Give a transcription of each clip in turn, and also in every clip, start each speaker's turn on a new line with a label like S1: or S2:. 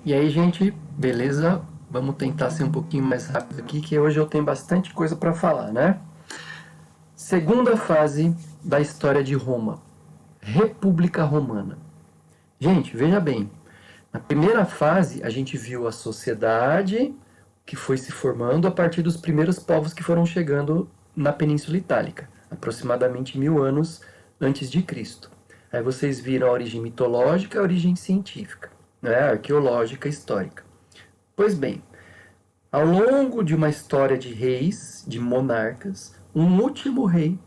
S1: E aí, gente, beleza? Vamos tentar ser um pouquinho mais rápido aqui, que hoje eu tenho bastante coisa para falar, né? Segunda fase da história de Roma, República Romana. Gente, veja bem, na primeira fase a gente viu a sociedade que foi se formando a partir dos primeiros povos que foram chegando na Península Itálica, aproximadamente 1000 anos antes de Cristo. Aí vocês viram a origem mitológica e a origem científica, né? Arqueológica e histórica. Pois bem, ao longo de uma história de reis, de monarcas, um último rei,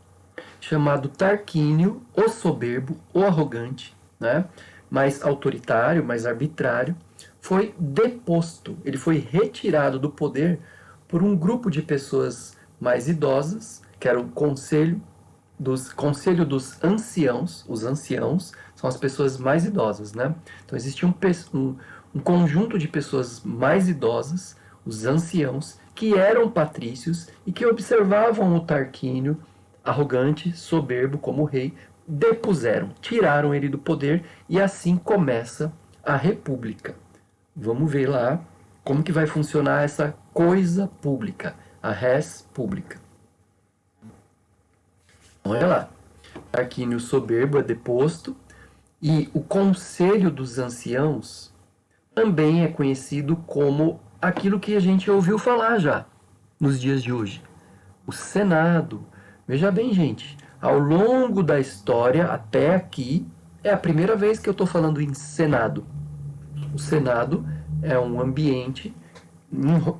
S1: chamado Tarquínio, o soberbo, o arrogante, né? Mais autoritário, mais arbitrário, foi deposto. Ele foi retirado do poder por um grupo de pessoas mais idosas, que era o Conselho dos Anciãos. Os anciãos são as pessoas mais idosas, né? Então existia um conjunto de pessoas mais idosas, os anciãos, que eram patrícios e que observavam o Tarquínio, arrogante, soberbo como rei, depuseram, tiraram ele do poder e assim começa a república. Vamos ver lá como que vai funcionar essa coisa pública, a res pública. Olha lá, Tarquínio soberbo é deposto e o Conselho dos Anciãos também é conhecido como aquilo que a gente ouviu falar já nos dias de hoje, o Senado. Veja bem, gente, ao longo da história até aqui é a primeira vez que eu estou falando em Senado. O Senado é um ambiente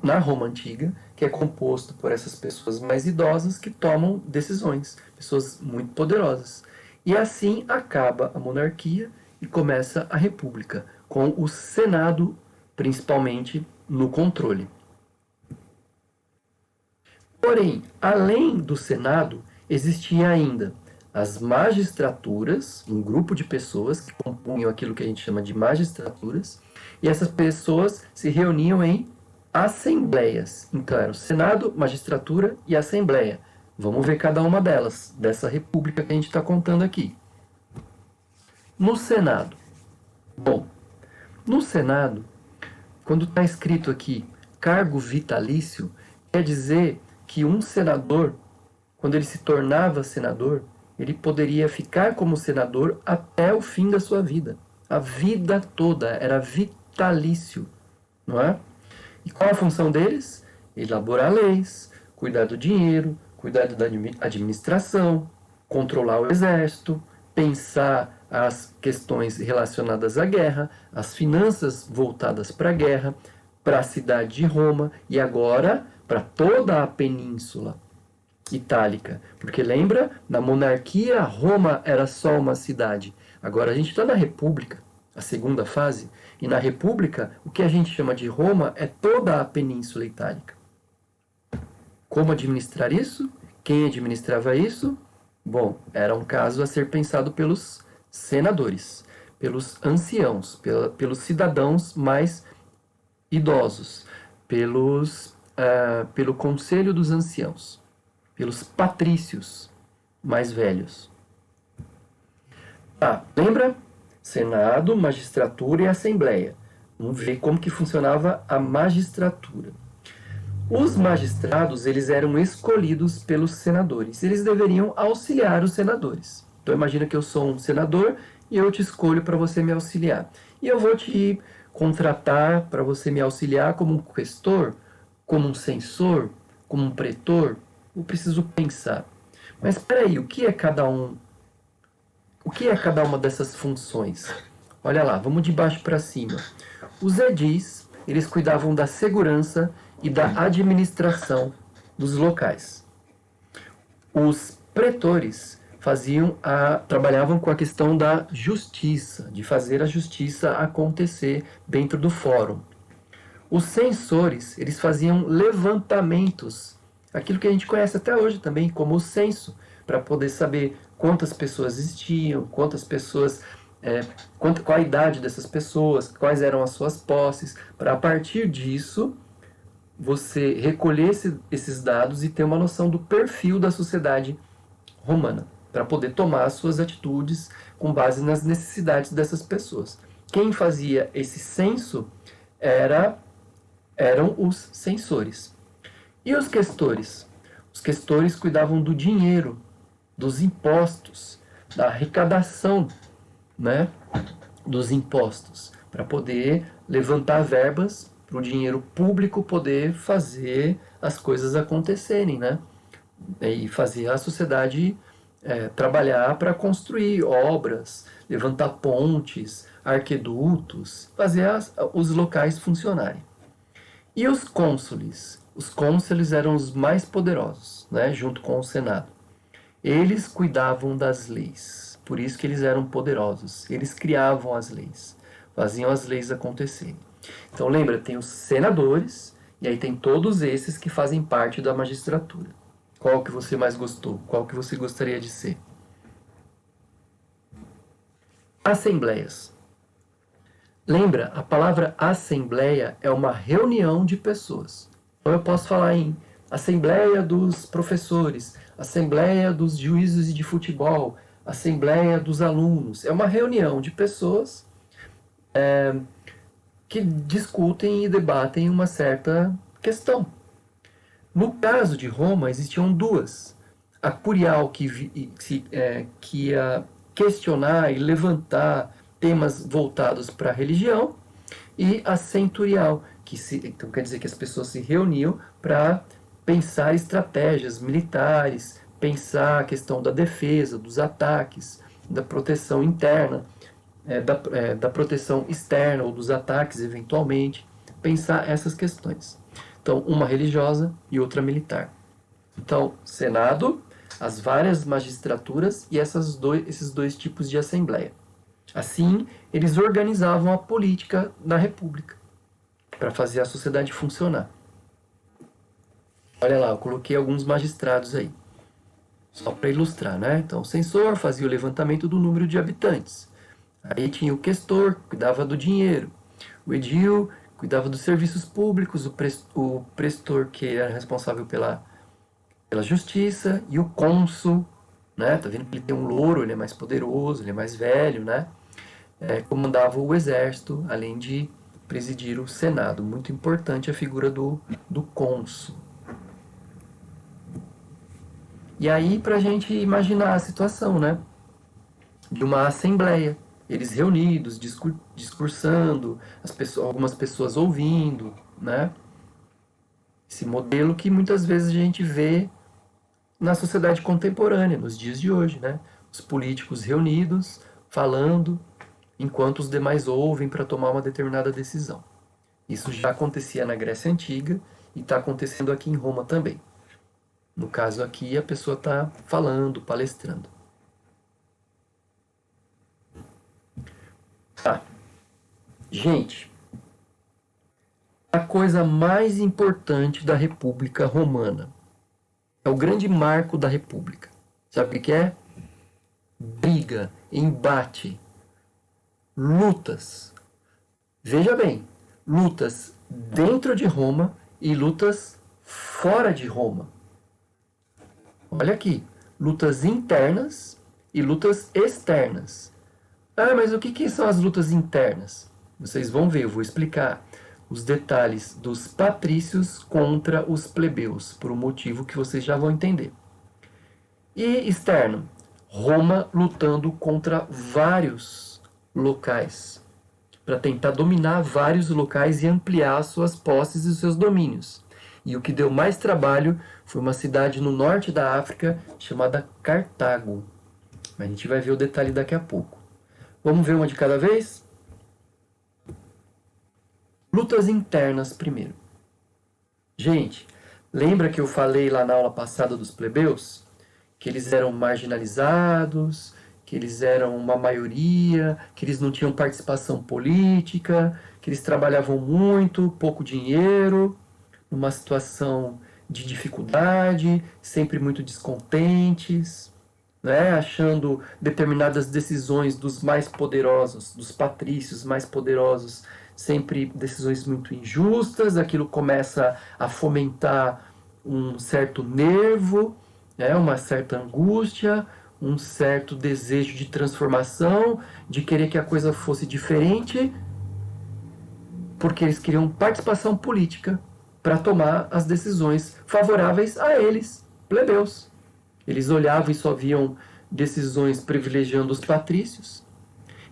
S1: na Roma Antiga que é composto por essas pessoas mais idosas que tomam decisões, pessoas muito poderosas. E assim acaba a monarquia e começa a república, com o Senado principalmente no controle. Porém, além do Senado, existia ainda as magistraturas, um grupo de pessoas que compunham aquilo que a gente chama de magistraturas, e essas pessoas se reuniam em assembleias. Então, era o Senado, magistratura e assembleia. Vamos ver cada uma delas, dessa república que a gente está contando aqui. No Senado. Bom, no Senado, quando está escrito aqui cargo vitalício, quer dizer que um senador, quando ele se tornava senador, ele poderia ficar como senador até o fim da sua vida. A vida toda era vitalício, não é? E qual a função deles? Elaborar leis, cuidar do dinheiro, cuidar da administração, controlar o exército, pensar as questões relacionadas à guerra, as finanças voltadas para a guerra, para a cidade de Roma e agora para toda a península itálica. Porque lembra, na monarquia, Roma era só uma cidade. Agora a gente está na república, a segunda fase, e na república o que a gente chama de Roma é toda a península itálica. Como administrar isso? Quem administrava isso? Bom, era um caso a ser pensado pelos senadores, pelos anciãos, pelos cidadãos mais idosos, pelo conselho dos anciãos, pelos patrícios mais velhos. Tá, lembra? Senado, magistratura e assembleia. Vamos ver como que funcionava a magistratura. Os magistrados, eles eram escolhidos pelos senadores. Eles deveriam auxiliar os senadores. Então imagina que eu sou um senador e eu te escolho para você me auxiliar. E eu vou te contratar para você me auxiliar como um questor, como um censor, como um pretor. Eu preciso pensar. Mas espera aí, o que é cada um? O que é cada uma dessas funções? Olha lá, vamos de baixo para cima. Os edis, eles cuidavam da segurança e da administração dos locais. Os pretores trabalhavam com a questão da justiça, de fazer a justiça acontecer dentro do fórum. Os censores, eles faziam levantamentos, aquilo que a gente conhece até hoje também como o censo, para poder saber quantas pessoas existiam, qual a idade dessas pessoas, quais eram as suas posses, para a partir disso você recolher esses dados e ter uma noção do perfil da sociedade romana, para poder tomar as suas atitudes com base nas necessidades dessas pessoas. Quem fazia esse censo eram os censores. E os questores? Os questores cuidavam do dinheiro, dos impostos, da arrecadação, né, dos impostos, para poder levantar verbas para o dinheiro público poder fazer as coisas acontecerem, né? E fazer a sociedade trabalhar para construir obras, levantar pontes, arquedutos, fazer os locais funcionarem. E os cônsules? Os cônsules eram os mais poderosos, né, junto com o Senado. Eles cuidavam das leis, por isso que eles eram poderosos. Eles criavam as leis, faziam as leis acontecerem. Então lembra, tem os senadores e aí tem todos esses que fazem parte da magistratura. Qual que você mais gostou? Qual que você gostaria de ser? Assembleias. Lembra, a palavra assembleia é uma reunião de pessoas. Então eu posso falar em assembleia dos professores, assembleia dos juízes de futebol, assembleia dos alunos. É uma reunião de pessoas que discutem e debatem uma certa questão. No caso de Roma, existiam duas. A curial, que ia questionar e levantar temas voltados para a religião, e a centurial, então quer dizer que as pessoas se reuniam para pensar estratégias militares, pensar a questão da defesa, dos ataques, da proteção interna, da proteção externa ou dos ataques eventualmente, pensar essas questões. Então, uma religiosa e outra militar. Então, Senado, as várias magistraturas e esses dois tipos de assembleia. Assim, eles organizavam a política na República para fazer a sociedade funcionar. Olha lá, eu coloquei alguns magistrados aí, só para ilustrar, né? Então, o censor fazia o levantamento do número de habitantes. Aí tinha o questor, que cuidava do dinheiro. O edil cuidava dos serviços públicos, o prestor, que era responsável pela justiça, e o cônsul, né? Tá vendo que ele tem um louro, ele é mais poderoso, ele é mais velho, né? Comandava o exército, além de presidir o Senado. Muito importante a figura do cônsul. E aí, para a gente imaginar a situação, né? De uma assembleia, eles reunidos, discursando, algumas pessoas ouvindo, né? Esse modelo que muitas vezes a gente vê na sociedade contemporânea, nos dias de hoje, né? Os políticos reunidos, falando, enquanto os demais ouvem para tomar uma determinada decisão. Isso já acontecia na Grécia Antiga e está acontecendo aqui em Roma também. No caso aqui, a pessoa está falando, palestrando. Tá. Gente, a coisa mais importante da República Romana é o grande marco da República. Sabe o que é? Briga, embate, lutas. Veja bem, lutas dentro de Roma e lutas fora de Roma. Olha aqui, lutas internas e lutas externas. Ah, mas o que são as lutas internas? Vocês vão ver, eu vou explicar os detalhes dos patrícios contra os plebeus, por um motivo que vocês já vão entender. E externo, Roma lutando contra vários locais, para tentar dominar vários locais e ampliar suas posses e seus domínios. E o que deu mais trabalho foi uma cidade no norte da África chamada Cartago. A gente vai ver o detalhe daqui a pouco. Vamos ver uma de cada vez? Lutas internas primeiro. Gente, lembra que eu falei lá na aula passada dos plebeus? Que eles eram marginalizados, que eles eram uma maioria, que eles não tinham participação política, que eles trabalhavam muito, pouco dinheiro, numa situação de dificuldade, sempre muito descontentes, né? Achando determinadas decisões dos mais poderosos, dos patrícios mais poderosos, sempre decisões muito injustas. Aquilo começa a fomentar um certo nervo, né? Uma certa angústia, um certo desejo de transformação, de querer que a coisa fosse diferente. porque eles queriam participação política para tomar as decisões favoráveis a eles, plebeus. Eles olhavam e só viam decisões privilegiando os patrícios.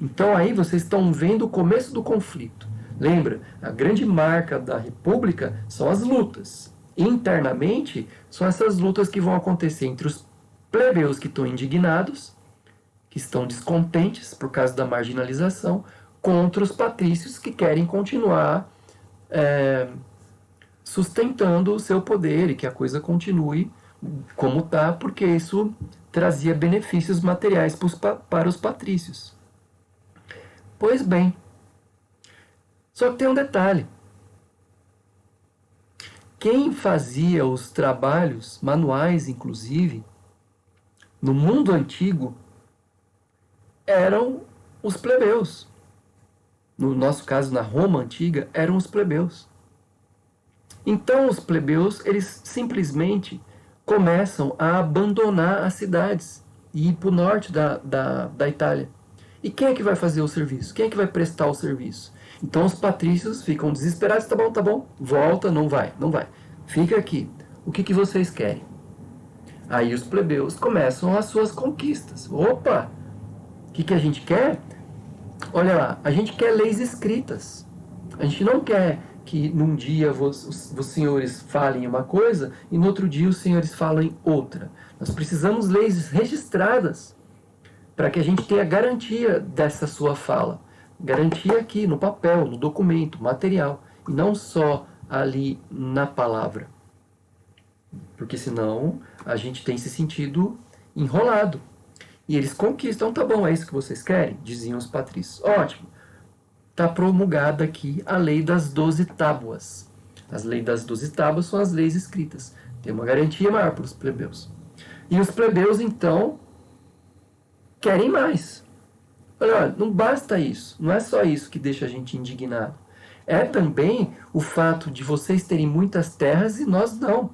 S1: Então aí vocês estão vendo o começo do conflito. Lembra, a grande marca da república são as lutas. Internamente, são essas lutas que vão acontecer entre os plebeus que estão indignados, que estão descontentes por causa da marginalização, contra os patrícios que querem continuar sustentando o seu poder e que a coisa continue como está, porque isso trazia benefícios materiais para os patrícios. Pois bem, só que tem um detalhe. Quem fazia os trabalhos manuais, inclusive, no mundo antigo, eram os plebeus. No nosso caso, na Roma antiga, eram os plebeus. Então, os plebeus, eles simplesmente começam a abandonar as cidades e ir para o norte da Itália. E quem é que vai fazer o serviço? Quem é que vai prestar o serviço? Então os patrícios ficam desesperados. Tá bom, volta, não vai. Fica aqui. O que vocês querem? Aí os plebeus começam as suas conquistas. Opa! O que a gente quer? Olha lá, a gente quer leis escritas. A gente não quer que num dia os senhores falem uma coisa e no outro dia os senhores falem outra. Nós precisamos leis registradas para que a gente tenha garantia dessa sua fala. Garantia aqui no papel, no documento, material, e não só ali na palavra. Porque senão a gente tem se sentido enrolado. E eles conquistam, tá bom, é isso que vocês querem? Diziam os patrícios. Ótimo. Está promulgada aqui a lei das 12 tábuas. As leis das 12 tábuas são as leis escritas. Tem uma garantia maior para os plebeus. E os plebeus, então, querem mais. Olha, não basta isso. Não é só isso que deixa a gente indignado. É também o fato de vocês terem muitas terras e nós não.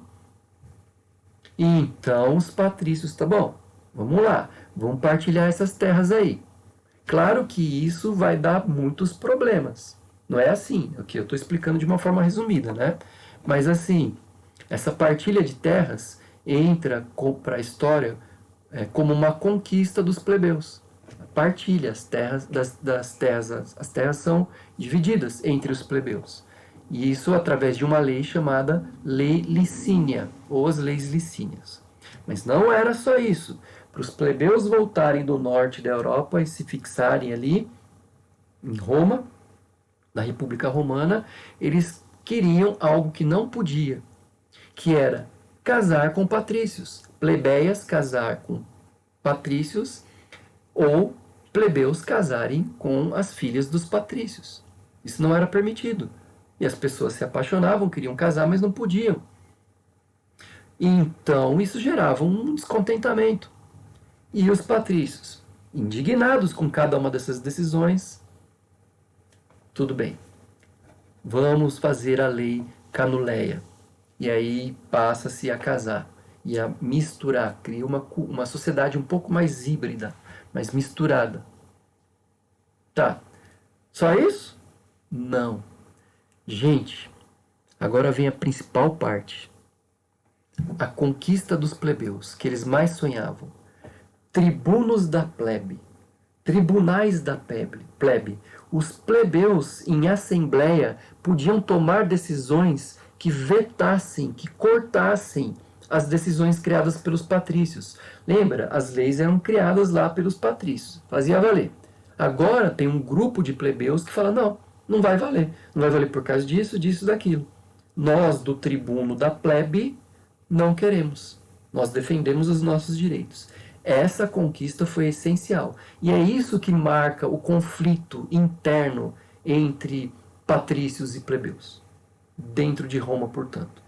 S1: E então os patrícios, tá bom, vamos lá, vamos partilhar essas terras aí. Claro que isso vai dar muitos problemas. Não é assim, aqui eu estou explicando de uma forma resumida, né? Mas assim, essa partilha de terras entra para a história como uma conquista dos plebeus. A partilha, as terras das terras, as terras são divididas entre os plebeus. E isso através de uma lei chamada Lei Licínia, ou as Leis Licínias. Mas não era só isso. Para os plebeus voltarem do norte da Europa e se fixarem ali em Roma, na República Romana, eles queriam algo que não podia, que era casar com patrícios. Plebeias casar com patrícios ou plebeus casarem com as filhas dos patrícios. Isso não era permitido. E as pessoas se apaixonavam, queriam casar, mas não podiam. Então isso gerava um descontentamento. E os patrícios, indignados com cada uma dessas decisões, tudo bem, vamos fazer a lei Canuleia. E aí passa-se a casar e a misturar, cria uma sociedade um pouco mais híbrida, mais misturada. Tá, só isso? Não. Gente, agora vem a principal parte. A conquista dos plebeus, que eles mais sonhavam. Tribunos da plebe, tribunais da plebe. Os plebeus em assembleia podiam tomar decisões que vetassem, que cortassem as decisões criadas pelos patrícios. Lembra? As leis eram criadas lá pelos patrícios. Fazia valer. Agora tem um grupo de plebeus que fala, não vai valer. Não vai valer por causa disso, disso, daquilo. Nós, do tribuno da plebe, não queremos. Nós defendemos os nossos direitos. Essa conquista foi essencial. E é isso que marca o conflito interno entre patrícios e plebeus. Dentro de Roma, portanto.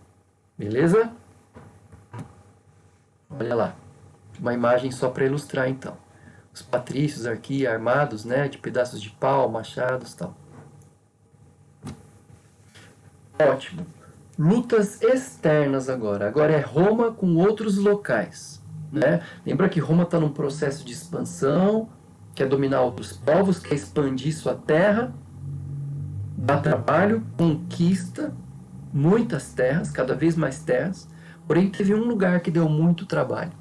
S1: Beleza? Olha lá. Uma imagem só para ilustrar, então. Os patrícios aqui armados, né, de pedaços de pau, machados e tal. Ótimo. Lutas externas agora. Agora é Roma com outros locais. Né? Lembra que Roma está num processo de expansão, quer dominar outros povos, quer expandir sua terra. dá trabalho, conquista muitas terras, cada vez mais terras, porém teve um lugar que deu muito trabalho.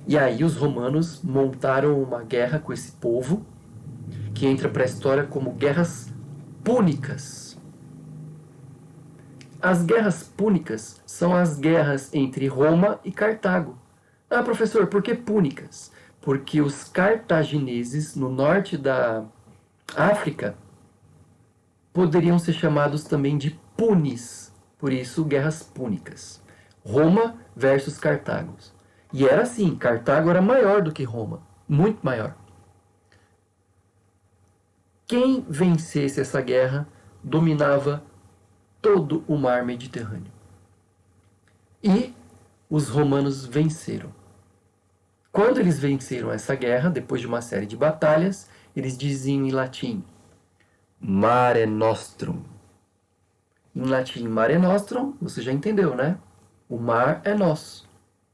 S1: E aí os romanos montaram uma guerra com esse povo, que entra para a história como guerras púnicas. As guerras púnicas são as guerras entre Roma e Cartago. Ah, professor, por que púnicas? Porque os cartagineses, no norte da África, poderiam ser chamados também de punis, por isso guerras púnicas. Roma versus Cartago. E era assim, Cartago era maior do que Roma, muito maior. Quem vencesse essa guerra dominava todo o mar Mediterrâneo. E os romanos venceram. Quando eles venceram essa guerra, depois de uma série de batalhas, eles diziam em latim: Mare Nostrum. Em latim, Mare Nostrum, você já entendeu, né? O mar é nosso.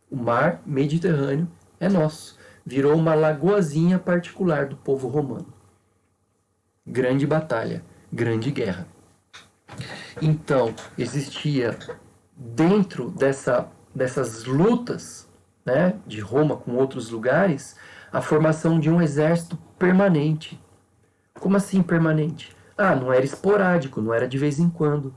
S1: O mar Mediterrâneo é nosso. Virou uma lagoazinha particular do povo romano. Grande batalha, grande guerra. Então, existia dentro dessas lutas, né, de Roma com outros lugares, a formação de um exército permanente. Como assim permanente? Ah, não era esporádico, não era de vez em quando.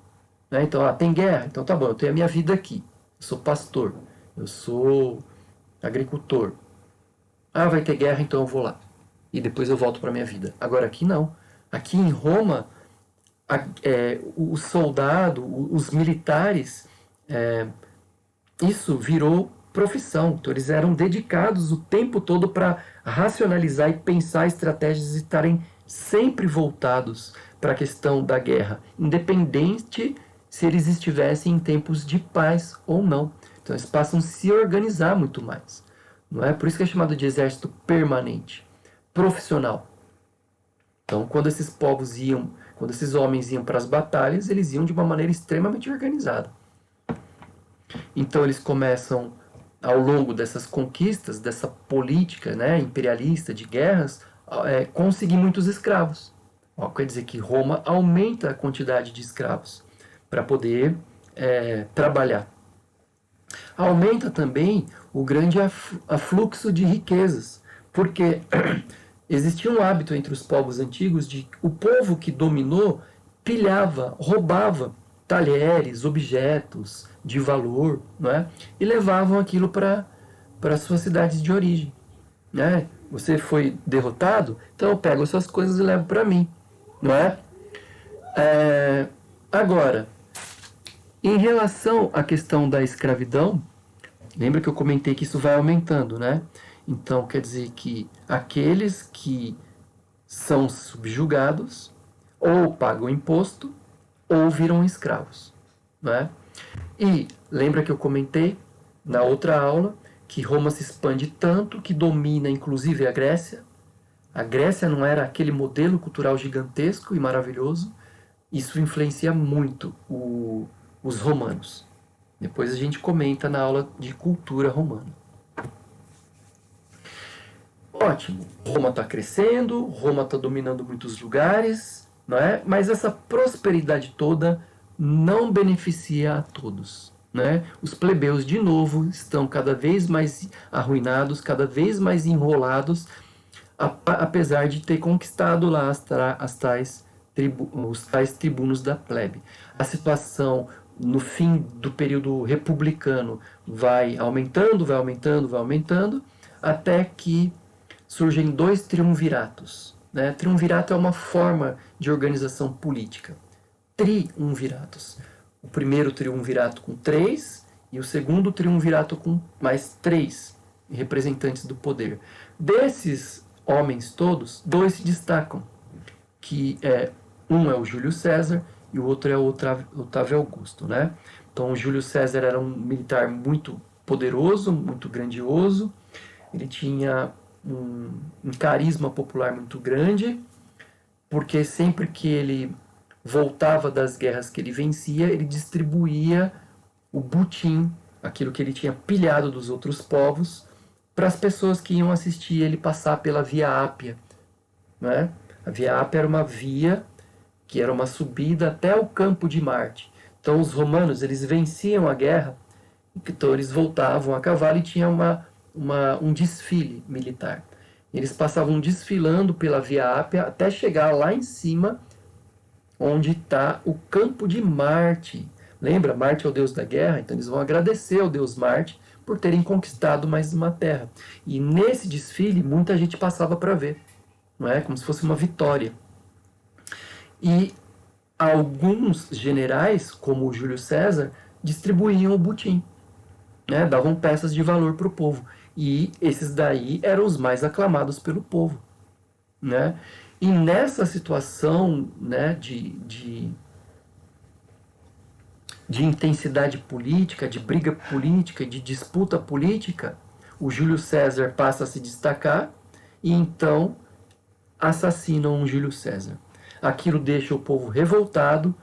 S1: Né? Então, tem guerra, então tá bom, eu tenho a minha vida aqui. Eu sou pastor, eu sou agricultor. Ah, vai ter guerra, então eu vou lá. E depois eu volto para minha vida. Agora aqui não. Aqui em Roma, o soldado, os militares, isso virou profissão. Então eles eram dedicados o tempo todo para racionalizar e pensar estratégias e estarem sempre voltados para a questão da guerra, independente se eles estivessem em tempos de paz ou não. Então eles passam a se organizar muito mais. Não é? Por isso que é chamado de exército permanente, profissional. Então, quando esses povos iam, quando esses homens iam para as batalhas, eles iam de uma maneira extremamente organizada. Então, eles começam, ao longo dessas conquistas, dessa política, né, imperialista de guerras, conseguir muitos escravos. Quer dizer que Roma aumenta a quantidade de escravos para poder trabalhar. Aumenta também o grande afluxo de riquezas, porque existia um hábito entre os povos antigos de o povo que dominou pilhava, roubava talheres, objetos de valor, não é? E levavam aquilo para suas cidades de origem. Né? Você foi derrotado, então eu pego essas coisas e levo para mim. Não é? Agora, em relação à questão da escravidão, lembra que eu comentei que isso vai aumentando, né? Então, quer dizer que aqueles que são subjugados ou pagam imposto ou viram escravos, né? E lembra que eu comentei na outra aula que Roma se expande tanto que domina inclusive a Grécia. A Grécia não era aquele modelo cultural gigantesco e maravilhoso. Isso influencia muito os romanos. Depois a gente comenta na aula de cultura romana. Ótimo, Roma está crescendo, Roma está dominando muitos lugares, não é? Mas essa prosperidade toda não beneficia a todos. Né? Os plebeus, de novo, estão cada vez mais arruinados, cada vez mais enrolados, apesar de ter conquistado lá os tais tribunos da plebe. A situação no fim do período republicano vai aumentando, até que surgem dois triunviratos. Né? Triunvirato é uma forma de organização política. Triunviratos. O primeiro triunvirato com 3 e o segundo triunvirato com mais 3 representantes do poder. Desses homens todos, 2 se destacam, que um é o Júlio César e o outro é o Otávio Augusto. Né? Então, o Júlio César era um militar muito poderoso, muito grandioso, ele tinha um carisma popular muito grande, porque sempre que ele voltava das guerras que ele vencia, ele distribuía o butim, aquilo que ele tinha pilhado dos outros povos, para as pessoas que iam assistir ele passar pela Via Ápia. Né? A Via Ápia era uma via que era uma subida até o campo de Marte. Então os romanos, eles venciam a guerra, então eles voltavam a cavalo e tinha um desfile militar. Eles passavam desfilando pela Via Ápia até chegar lá em cima, onde está o campo de Marte. Lembra? Marte é o deus da guerra, então eles vão agradecer ao deus Marte por terem conquistado mais uma terra. E nesse desfile, muita gente passava para ver, não é? Como se fosse uma vitória. E alguns generais, como o Júlio César, distribuíam o butim, né? Davam peças de valor para o povo. E esses daí eram os mais aclamados pelo povo, né? E nessa situação, né, de intensidade política, de briga política, de disputa política, o Júlio César passa a se destacar e então assassinam o Júlio César. Aquilo deixa o povo revoltado.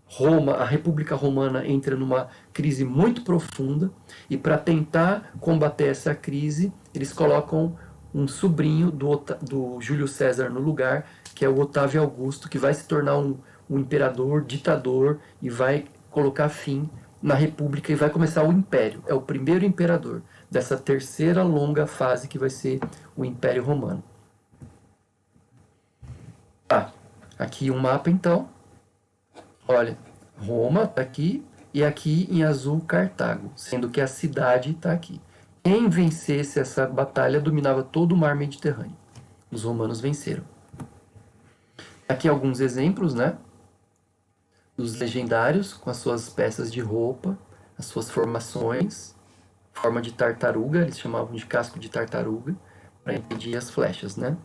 S1: Roma, a República Romana entra numa crise muito profunda e para tentar combater essa crise, eles colocam um sobrinho do Júlio César no lugar, que é o Otávio Augusto, que vai se tornar um imperador, ditador e vai colocar fim na República e vai começar o Império. É o primeiro imperador dessa terceira longa fase que vai ser o Império Romano. Tá, aqui um mapa então. Olha, Roma está aqui e aqui em azul Cartago, sendo que a cidade está aqui. Quem vencesse essa batalha dominava todo o mar Mediterrâneo. Os romanos venceram. Aqui alguns exemplos, né? Dos legendários com as suas peças de roupa, as suas formações, forma de tartaruga, eles chamavam de casco de tartaruga, para impedir as flechas, né?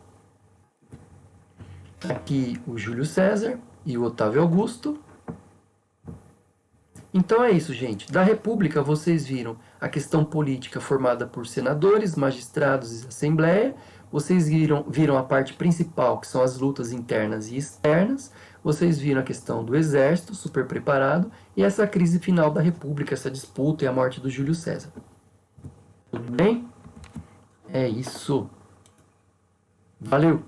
S1: Aqui o Júlio César e o Otávio Augusto. Então é isso, gente. Da República, vocês viram a questão política formada por senadores, magistrados e assembleia. Vocês viram a parte principal, que são as lutas internas e externas. Vocês viram a questão do exército, super preparado, e essa crise final da República, essa disputa e a morte do Júlio César. Tudo bem? É isso. Valeu!